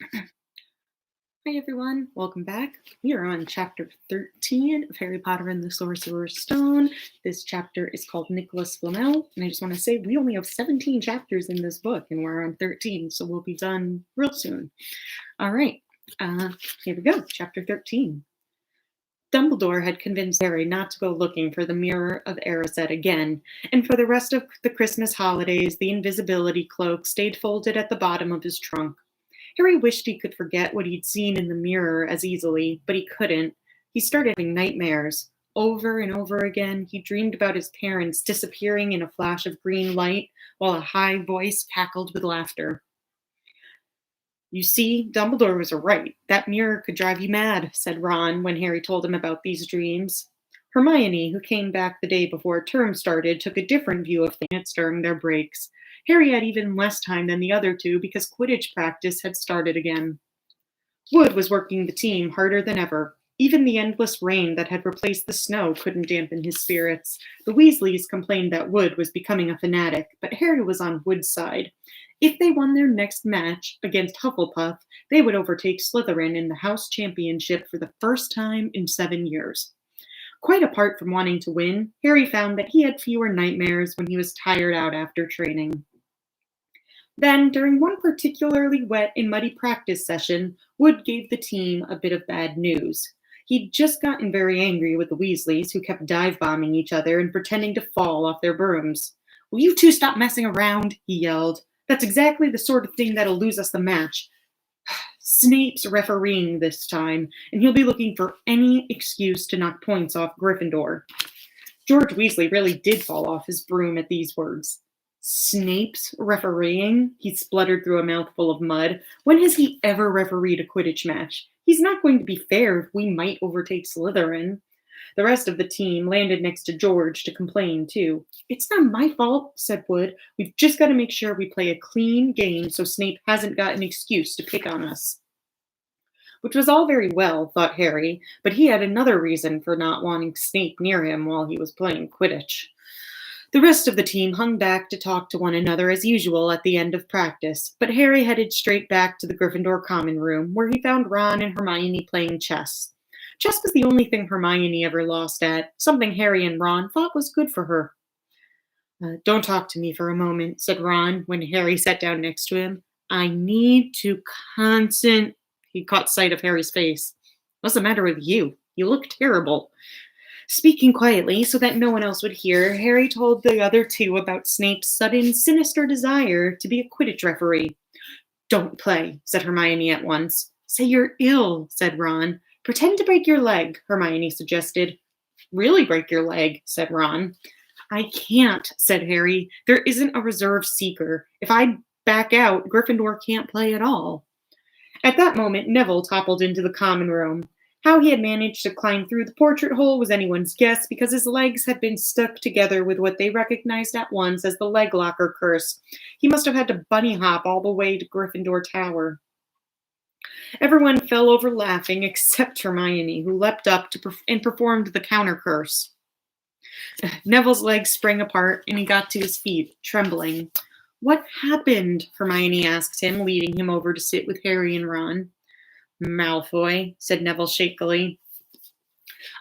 Hi everyone, welcome back. We are on chapter 13 of Harry Potter and the Sorcerer's Stone. This chapter is called Nicholas Flamel, and I just want to say we only have 17 chapters in this book, and we're on 13, so we'll be done real soon. All right, here we go, chapter 13. Dumbledore had convinced Harry not to go looking for the Mirror of Erised again, and for the rest of the Christmas holidays, the invisibility cloak stayed folded at the bottom of his trunk. Harry wished he could forget what he'd seen in the mirror as easily, but he couldn't. He started having nightmares. Over and over again, he dreamed about his parents disappearing in a flash of green light while a high voice cackled with laughter. You see, Dumbledore was right. That mirror could drive you mad, said Ron when Harry told him about these dreams. Hermione, who came back the day before term started, took a different view of things during their breaks. Harry had even less time than the other two because Quidditch practice had started again. Wood was working the team harder than ever. Even the endless rain that had replaced the snow couldn't dampen his spirits. The Weasleys complained that Wood was becoming a fanatic, but Harry was on Wood's side. If they won their next match against Hufflepuff, they would overtake Slytherin in the House Championship for the first time in 7 years. Quite apart from wanting to win, Harry found that he had fewer nightmares when he was tired out after training. Then, during one particularly wet and muddy practice session, Wood gave the team a bit of bad news. He'd just gotten very angry with the Weasleys, who kept dive-bombing each other and pretending to fall off their brooms. "Will you two stop messing around?" he yelled. "That's exactly the sort of thing that'll lose us the match. Snape's refereeing this time, and he'll be looking for any excuse to knock points off Gryffindor." George Weasley really did fall off his broom at these words. "Snape's refereeing?" He spluttered through a mouthful of mud. "When has he ever refereed a Quidditch match? He's not going to be fair if we might overtake Slytherin." The rest of the team landed next to George to complain, too. "It's not my fault," said Wood. "We've just got to make sure we play a clean game so Snape hasn't got an excuse to pick on us." Which was all very well, thought Harry, but he had another reason for not wanting Snape near him while he was playing Quidditch. The rest of the team hung back to talk to one another as usual at the end of practice, but Harry headed straight back to the Gryffindor common room, where he found Ron and Hermione playing chess. Chess was the only thing Hermione ever lost at, something Harry and Ron thought was good for her. "Don't talk to me for a moment," said Ron when Harry sat down next to him. "I need to concentrate." He caught sight of Harry's face. "What's the matter with you? You look terrible." Speaking quietly so that no one else would hear, Harry told the other two about Snape's sudden, sinister desire to be a Quidditch referee. "Don't play," said Hermione at once. "Say you're ill," said Ron. "Pretend to break your leg," Hermione suggested. "Really break your leg," said Ron. "I can't," said Harry. "There isn't a reserve seeker. If I back out, Gryffindor can't play at all." At that moment, Neville toppled into the common room. How he had managed to climb through the portrait hole was anyone's guess because his legs had been stuck together with what they recognized at once as the leg locker curse. He must have had to bunny hop all the way to Gryffindor Tower. Everyone fell over laughing except Hermione, who leapt up and performed the counter curse. Neville's legs sprang apart and he got to his feet, trembling. "What happened?" Hermione asked him, leading him over to sit with Harry and Ron. "Malfoy," said Neville shakily.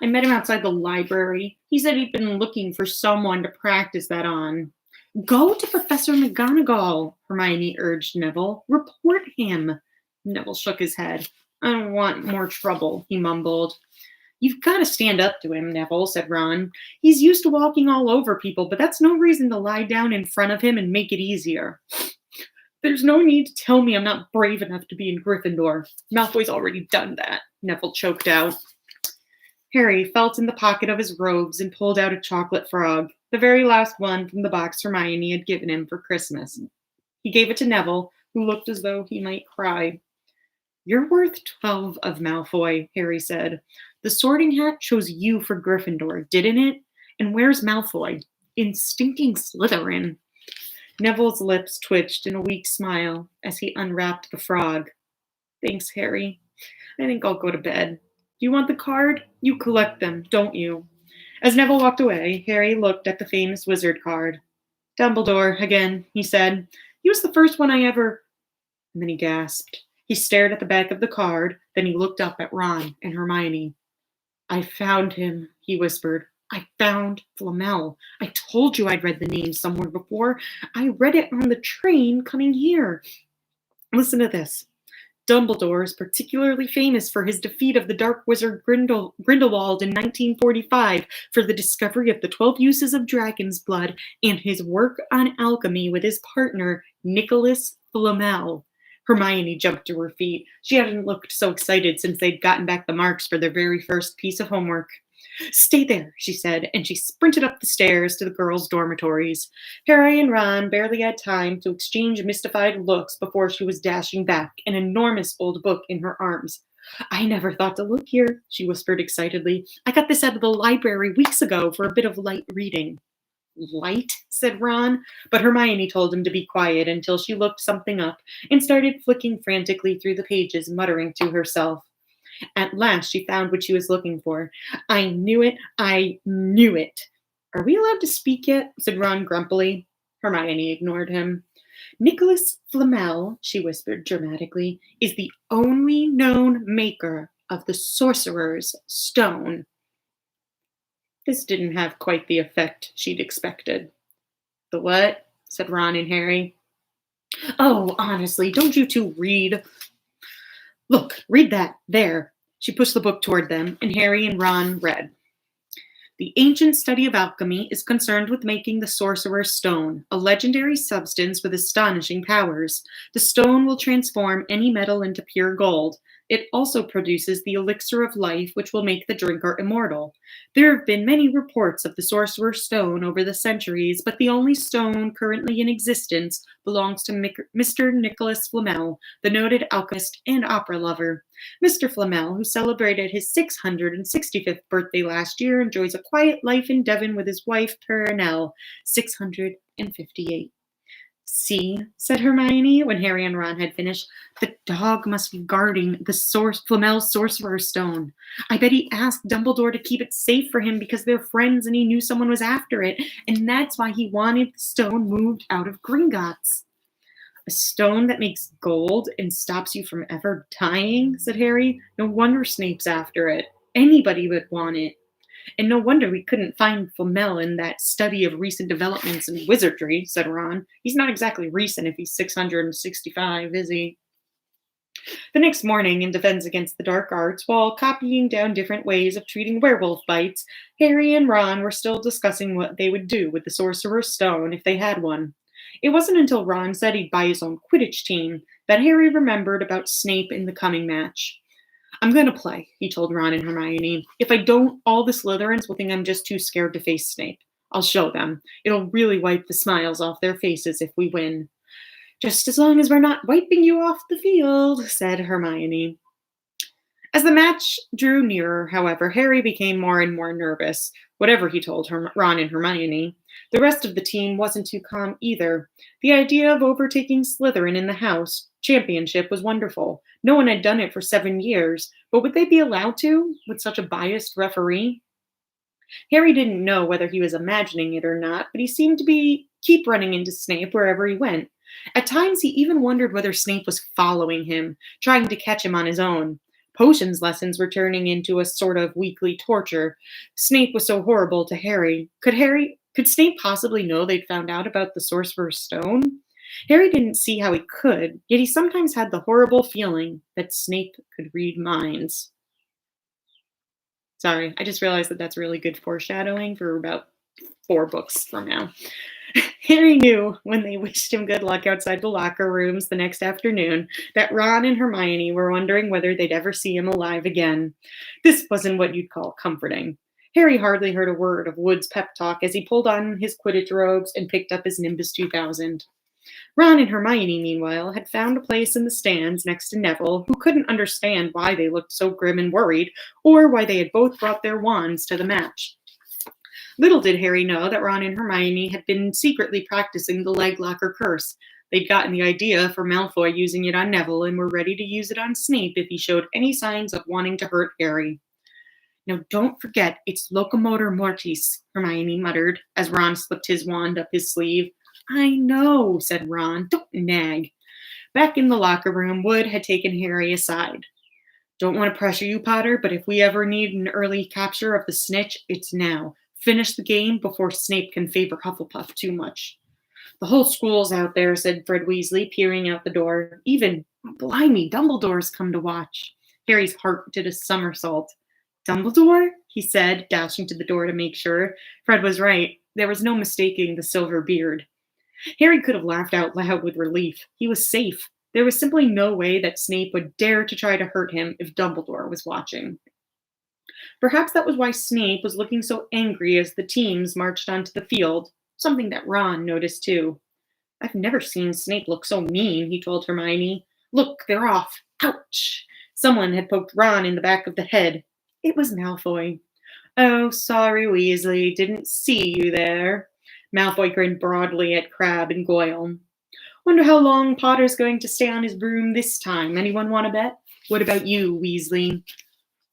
"I met him outside the library. He said he'd been looking for someone to practice that on." "Go to Professor McGonagall," Hermione urged Neville. "Report him." Neville shook his head. "I don't want more trouble," he mumbled. "You've got to stand up to him, Neville," said Ron. "He's used to walking all over people, but that's no reason to lie down in front of him and make it easier." "There's no need to tell me I'm not brave enough to be in Gryffindor. Malfoy's already done that," Neville choked out. Harry felt in the pocket of his robes and pulled out a chocolate frog, the very last one from the box Hermione had given him for Christmas. He gave it to Neville, who looked as though he might cry. "You're worth 12 of Malfoy," Harry said. "The Sorting Hat chose you for Gryffindor, didn't it? And where's Malfoy? In stinking Slytherin." Neville's lips twitched in a weak smile as he unwrapped the frog. "Thanks, Harry. I think I'll go to bed. Do you want the card? You collect them, don't you?" As Neville walked away, Harry looked at the famous wizard card. "Dumbledore, again," he said. "He was the first one I ever—" And then he gasped. He stared at the back of the card, then he looked up at Ron and Hermione. I found him, he whispered. I found Flamel. I told you I'd read the name somewhere before. I read it on the train coming here. Listen to this. Dumbledore is particularly famous for his defeat of the Dark Wizard Grindelwald in 1945 for the discovery of the 12 uses of dragon's blood and his work on alchemy with his partner, Nicholas Flamel. Hermione jumped to her feet. She hadn't looked so excited since they'd gotten back the marks for their very first piece of homework. Stay there, she said, and she sprinted up the stairs to the girls' dormitories. Harry and Ron barely had time to exchange mystified looks before she was dashing back, an enormous old book in her arms. I never thought to look here, she whispered excitedly. I got this out of the library weeks ago for a bit of light reading. Light? Said Ron, but Hermione told him to be quiet until she looked something up and started flicking frantically through the pages, muttering to herself. At last she found what she was looking for. I knew it. I knew it. Are we allowed to speak yet? Said Ron grumpily. Hermione ignored him. Nicholas Flamel, she whispered dramatically, is the only known maker of the Sorcerer's Stone. This didn't have quite the effect she'd expected. The what? Said Ron and Harry. Oh, honestly, don't you two read? Look, read that, there. She pushed the book toward them, and Harry and Ron read. The ancient study of alchemy is concerned with making the Sorcerer's Stone, a legendary substance with astonishing powers. The stone will transform any metal into pure gold. It also produces the elixir of life, which will make the drinker immortal. There have been many reports of the Sorcerer's Stone over the centuries, but the only stone currently in existence belongs to Mr. Nicholas Flamel, the noted alchemist and opera lover. Mr. Flamel, who celebrated his 665th birthday last year, enjoys a quiet life in Devon with his wife, Perenelle, 658. See, said Hermione when Harry and Ron had finished, the dog must be guarding the Flamel's Sorcerer's Stone. I bet he asked Dumbledore to keep it safe for him because they're friends and he knew someone was after it, and that's why he wanted the stone moved out of Gringotts. A stone that makes gold and stops you from ever dying, said Harry. No wonder Snape's after it. Anybody would want it. And no wonder we couldn't find Flamel in that study of recent developments in wizardry, said Ron. He's not exactly recent if he's 665, is he? The next morning, in defense against the dark arts, while copying down different ways of treating werewolf bites, Harry and Ron were still discussing what they would do with the Sorcerer's Stone if they had one. It wasn't until Ron said he'd buy his own Quidditch team that Harry remembered about Snape in the coming match. I'm going to play, he told Ron and Hermione. If I don't, all the Slytherins will think I'm just too scared to face Snape. I'll show them. It'll really wipe the smiles off their faces if we win. Just as long as we're not wiping you off the field, said Hermione. As the match drew nearer, however, Harry became more and more nervous, whatever he told Ron and Hermione. The rest of the team wasn't too calm either. The idea of overtaking Slytherin in the house championship was wonderful. No one had done it for 7 years, but would they be allowed to, with such a biased referee? Harry didn't know whether he was imagining it or not, but he seemed to keep running into Snape wherever he went. At times, he even wondered whether Snape was following him, trying to catch him on his own. Potions lessons were turning into a sort of weekly torture. Snape was so horrible to Harry. Could Snape possibly know they'd found out about the Sorcerer's Stone? Harry didn't see how he could, yet he sometimes had the horrible feeling that Snape could read minds. Sorry, I just realized that that's really good foreshadowing for about 4 books from now. Harry knew when they wished him good luck outside the locker rooms the next afternoon that Ron and Hermione were wondering whether they'd ever see him alive again. This wasn't what you'd call comforting. Harry hardly heard a word of Wood's pep talk as he pulled on his Quidditch robes and picked up his Nimbus 2000. Ron and Hermione, meanwhile, had found a place in the stands next to Neville, who couldn't understand why they looked so grim and worried, or why they had both brought their wands to the match. Little did Harry know that Ron and Hermione had been secretly practicing the leg locker curse. They'd gotten the idea for Malfoy using it on Neville and were ready to use it on Snape if he showed any signs of wanting to hurt Harry. Now don't forget, it's locomotor mortis, Hermione muttered as Ron slipped his wand up his sleeve. I know, said Ron. Don't nag. Back in the locker room, Wood had taken Harry aside. Don't want to pressure you, Potter, but if we ever need an early capture of the snitch, it's now. Finish the game before Snape can favor Hufflepuff too much. The whole school's out there, said Fred Weasley, peering out the door. Even, blimey, Dumbledore's come to watch. Harry's heart did a somersault. Dumbledore? He said, dashing to the door to make sure. Fred was right. There was no mistaking the silver beard. Harry could have laughed out loud with relief. He was safe. There was simply no way that Snape would dare to try to hurt him if Dumbledore was watching. Perhaps that was why Snape was looking so angry as the teams marched onto the field, something that Ron noticed too. I've never seen Snape look so mean, he told Hermione. Look, they're off. Ouch! Someone had poked Ron in the back of the head. It was Malfoy. Oh, sorry, Weasley. Didn't see you there. Malfoy grinned broadly at Crabbe and Goyle. Wonder how long Potter's going to stay on his broom this time. Anyone want to bet? What about you, Weasley?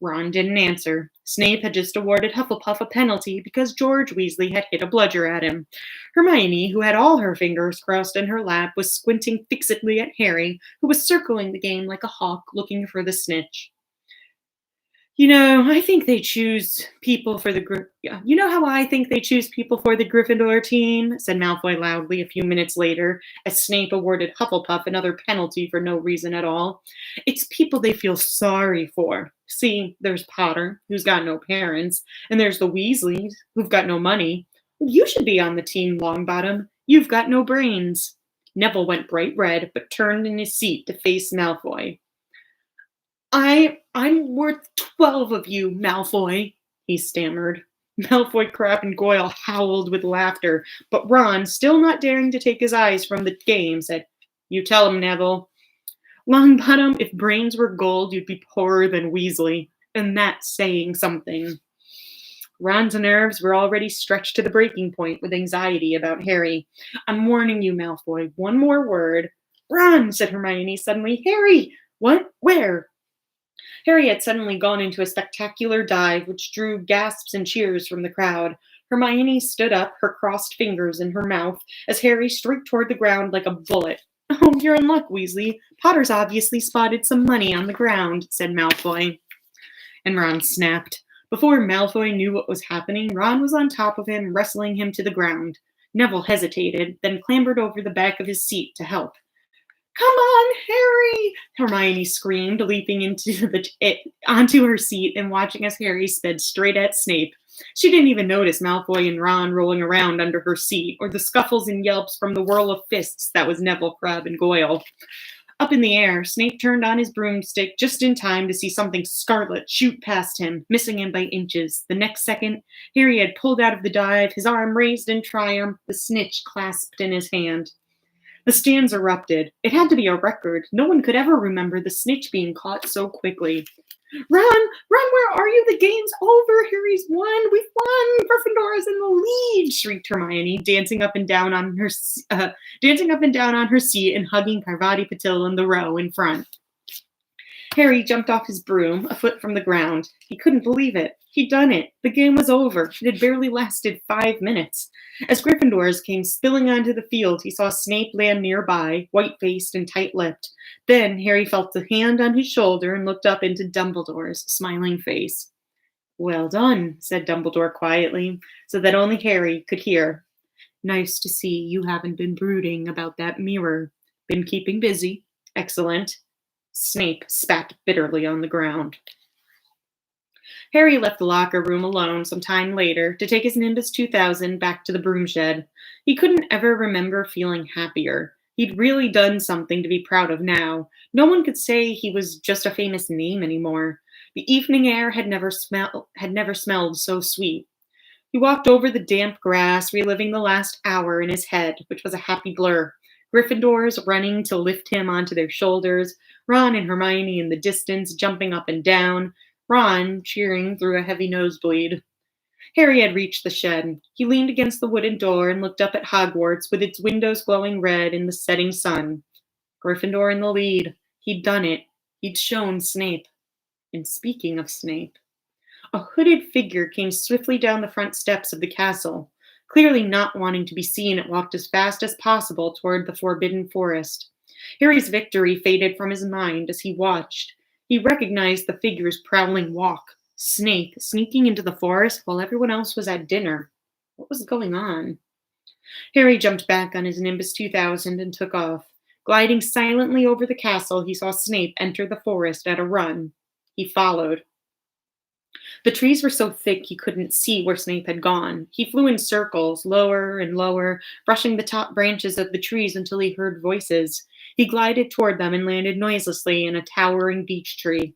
Ron didn't answer. Snape had just awarded Hufflepuff a penalty because George Weasley had hit a bludger at him. Hermione, who had all her fingers crossed in her lap, was squinting fixedly at Harry, who was circling the game like a hawk looking for the snitch. You know, I think they choose people for the You know how I think they choose people for the Gryffindor team, said Malfoy loudly a few minutes later, as Snape awarded Hufflepuff another penalty for no reason at all. It's people they feel sorry for. See, there's Potter, who's got no parents, and there's the Weasleys, who've got no money. You should be on the team, Longbottom. You've got no brains. Neville went bright red, but turned in his seat to face Malfoy. I'm worth 12 of you, Malfoy, he stammered. Malfoy, Crabbe, and Goyle howled with laughter, but Ron, still not daring to take his eyes from the game, said, You tell him, Neville. Longbottom, if brains were gold, you'd be poorer than Weasley, and that's saying something. Ron's nerves were already stretched to the breaking point with anxiety about Harry. I'm warning you, Malfoy, one more word. Ron, said Hermione suddenly. Harry! What? Where? Harry had suddenly gone into a spectacular dive, which drew gasps and cheers from the crowd. Hermione stood up, her crossed fingers in her mouth, as Harry streaked toward the ground like a bullet. Oh, you're in luck, Weasley. Potter's obviously spotted some money on the ground, said Malfoy. And Ron snapped. Before Malfoy knew what was happening, Ron was on top of him, wrestling him to the ground. Neville hesitated, then clambered over the back of his seat to help. Come on, Harry! Hermione screamed, leaping onto her seat and watching as Harry sped straight at Snape. She didn't even notice Malfoy and Ron rolling around under her seat, or the scuffles and yelps from the whirl of fists that was Neville, Crabbe, and Goyle. Up in the air, Snape turned on his broomstick just in time to see something scarlet shoot past him, missing him by inches. The next second, Harry had pulled out of the dive, his arm raised in triumph, the snitch clasped in his hand. The stands erupted. It had to be a record. No one could ever remember the snitch being caught so quickly. Run, where are you? The game's over. Harry's won. We've won. Gryffindor is in the lead, shrieked Hermione, dancing up and down on her seat and hugging Parvati Patil in the row in front. Harry jumped off his broom, a foot from the ground. He couldn't believe it. He'd done it. The game was over. It had barely lasted 5 minutes. As Gryffindors came spilling onto the field, he saw Snape land nearby, white-faced and tight-lipped. Then Harry felt the hand on his shoulder and looked up into Dumbledore's smiling face. Well done, said Dumbledore quietly, so that only Harry could hear. Nice to see you haven't been brooding about that mirror. Been keeping busy. Excellent. Snape spat bitterly on the ground. Harry left the locker room alone some time later to take his Nimbus 2000 back to the broom shed. He couldn't ever remember feeling happier. He'd really done something to be proud of now. No one could say he was just a famous name anymore. The evening air had never smelled so sweet. He walked over the damp grass, reliving the last hour in his head, which was a happy blur. Gryffindors running to lift him onto their shoulders, Ron and Hermione in the distance jumping up and down, Ron cheering through a heavy nosebleed. Harry had reached the shed. He leaned against the wooden door and looked up at Hogwarts with its windows glowing red in the setting sun. Gryffindor in the lead. He'd done it. He'd shown Snape. And speaking of Snape, a hooded figure came swiftly down the front steps of the castle. Clearly not wanting to be seen, it walked as fast as possible toward the forbidden forest. Harry's victory faded from his mind as he watched. He recognized the figure's prowling walk. Snape sneaking into the forest while everyone else was at dinner. What was going on? Harry jumped back on his Nimbus 2000 and took off. Gliding silently over the castle, he saw Snape enter the forest at a run. He followed. The trees were so thick he couldn't see where Snape had gone. He flew in circles, lower and lower, brushing the top branches of the trees until he heard voices. He glided toward them and landed noiselessly in a towering beech tree.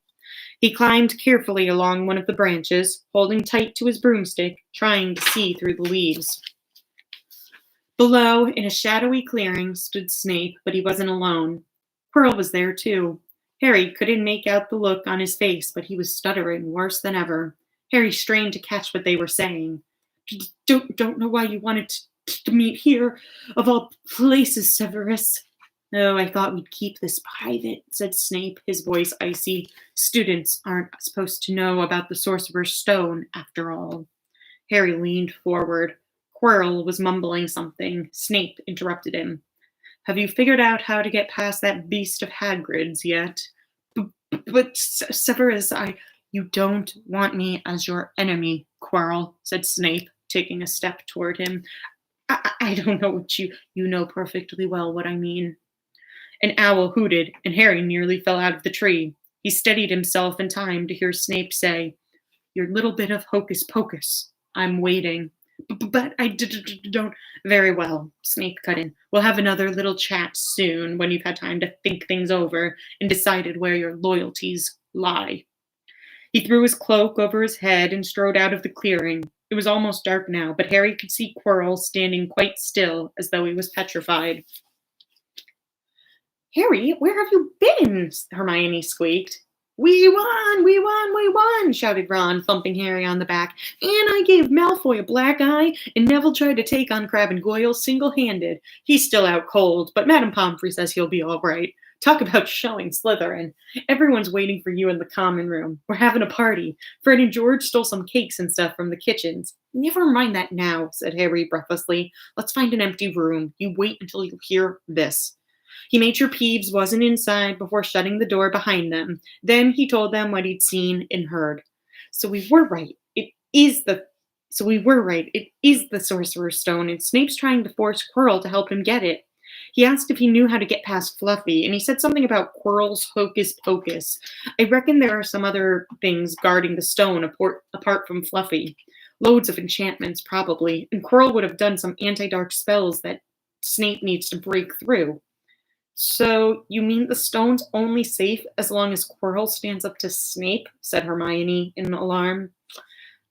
He climbed carefully along one of the branches, holding tight to his broomstick, trying to see through the leaves. Below, in a shadowy clearing, stood Snape, but he wasn't alone. Quirrell was there, too. Harry couldn't make out the look on his face, but he was stuttering worse than ever. Harry strained to catch what they were saying. Don't know why you wanted to meet here, of all places, Severus. Oh, I thought we'd keep this private, said Snape, his voice icy. Students aren't supposed to know about the Sorcerer's Stone, after all. Harry leaned forward. Quirrell was mumbling something. Snape interrupted him. Have you figured out how to get past that beast of Hagrid's yet? But Severus, you don't want me as your enemy, Quirrell, said Snape, taking a step toward him. I don't know what you know perfectly well what I mean. An owl hooted, and Harry nearly fell out of the tree. He steadied himself in time to hear Snape say, Your little bit of hocus pocus. I'm waiting. But I don't. Very well, Snape cut in. We'll have another little chat soon when you've had time to think things over and decided where your loyalties lie. He threw his cloak over his head and strode out of the clearing. It was almost dark now, but Harry could see Quirrell standing quite still, as though he was petrified. Harry, where have you been? Hermione squeaked. We won, shouted Ron, thumping Harry on the back. And I gave Malfoy a black eye, and Neville tried to take on Crabbe and Goyle single-handed. He's still out cold, but Madame Pomfrey says he'll be all right. Talk about showing Slytherin. Everyone's waiting for you in the common room. We're having a party. Fred and George stole some cakes and stuff from the kitchens. Never mind that now, said Harry breathlessly. Let's find an empty room. You wait until you hear this. He made sure Peeves wasn't inside before shutting the door behind them. Then he told them what he'd seen and heard. So we were right. It is the Sorcerer's Stone, and Snape's trying to force Quirrell to help him get it. He asked if he knew how to get past Fluffy, and he said something about Quirrell's hocus pocus. I reckon there are some other things guarding the stone apart from Fluffy. Loads of enchantments, probably, and Quirrell would have done some anti-dark spells that Snape needs to break through. So, you mean the stone's only safe as long as Quirrell stands up to Snape? Said Hermione in alarm.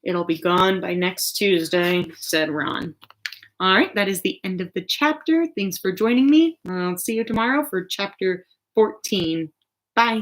It'll be gone by next Tuesday, said Ron. All right, that is the end of the chapter. Thanks for joining me. I'll see you tomorrow for chapter 14. Bye.